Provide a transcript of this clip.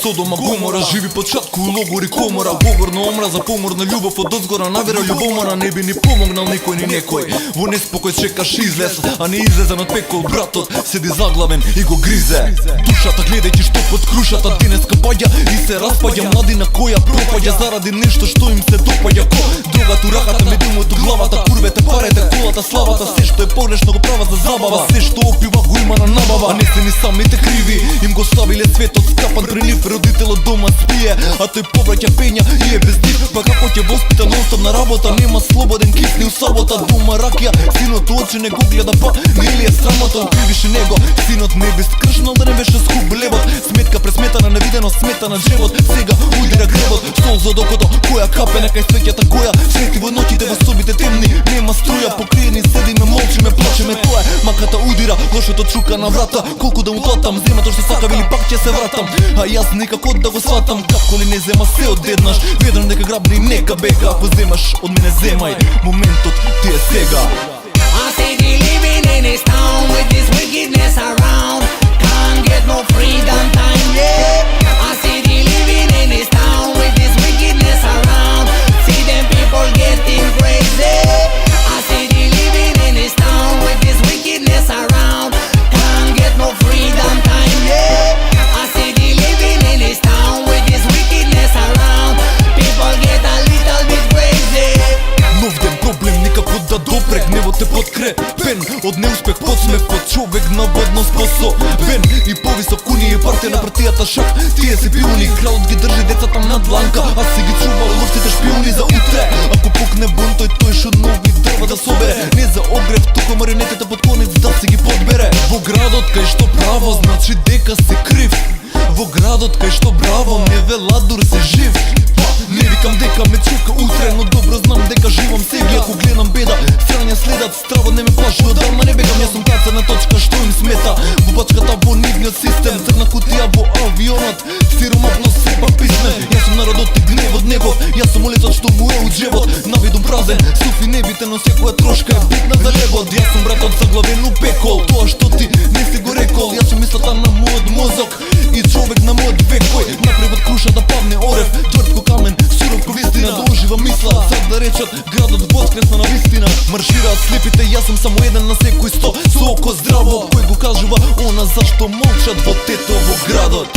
Содома Гомора. Живи початку у логори комора. Говор на омраза, помор на љубов од озгора. Навера љубомора, не би ни помогнал никој ни некој. Во неспокој чекаш излез, а не излезен од пекол. Братот седи заглавен и го гризе душата, гледајќи што под крушата денеска паѓа и се распаѓа. Младина која пропаѓа заради нешто што им се допаѓа. Ко дрогата у раката, медумот у главата, курвете, парете, колата, славата. Се што е погрешно го права за забава. Се што опива го има на набава. А не се ни самите криви, им го ставиле светот скапан при нив. Родителот дома спие, а тој повраќа пења и е без нив. Па како ќе воспита нонстоп на работа, нема слободен кисни у сабота. Дома ракија, синот очи не го гледа, па нели е срамота, укривише него. Синот не би скршнал да не беше скуп левот. Сметка пресметана, невидено смета на живот. Сега удира гребот, сол за докото која капе на кај свеќата, која свети во ноќите, во собите темни. Нема струја, покриени седиме, молчиме, плачеме. Тоа е маката удира, лошото чука на врата. Колку да му платам, зема тоа што сакам или пак ќе се вратам. А јас никако да го сватам, како ли не зема се одеднаш. Ведрам дека грабни нека бега, ако земаш од мене земај, моментот ти е сега. I say they living in this town with this wickedness around. Can't get no freedom time, yeah. I say they living in this town with this wickedness around. See them people getting crazy. I say they living in this town with this wickedness around. Can't get no freedom time, yeah. I say they living in this town with this wickedness around. People get a little bit crazy. Нов ден, проблем никако да допрегне во те подкрепен. Од неуспех подсмех, под човек наводно способен. И повисок уни е партија на партијата шак. Тие се пиони, кралот ги држи децата на дланка. А си ги чувал лошите шпиони за утре. Ако пукне бун, тој шо нови дрва да собере. Не за огрев, тука марионетите под конец да си ги подбере. Во градот кај што право значи дека си крив. Во градот кај што браво не вела дур се жив. Не викам дека ме чека утре, но добро знам дека живам сега. Ако гледам беда, страња следат, страво не ме плаши, одамна не бегам. Јас сум кацана точка што им смета. Во бачката во нивниот систем, црна кутија во авионот, сиромавно сепак писмен. Јас сум народот и гневот негов, јас сум улицот што му е у джебот. Навидум празен, суфи небите, но секоја трошка е битна за легот. Јас сум братот заглавен у пекол, тоа што ти не си го рекол. Јас сум мислата на мојот мозок и човек на мојот век кој напред круша да падне орев, тврд ко камен, суров ко вистина, да ожива мисла. Сад да речат градот воскресна на вистина. Маршираат слепите, јас сум само еден на секој 100. Со око здраво, кој го кажува она зашто молчат во тето во градот.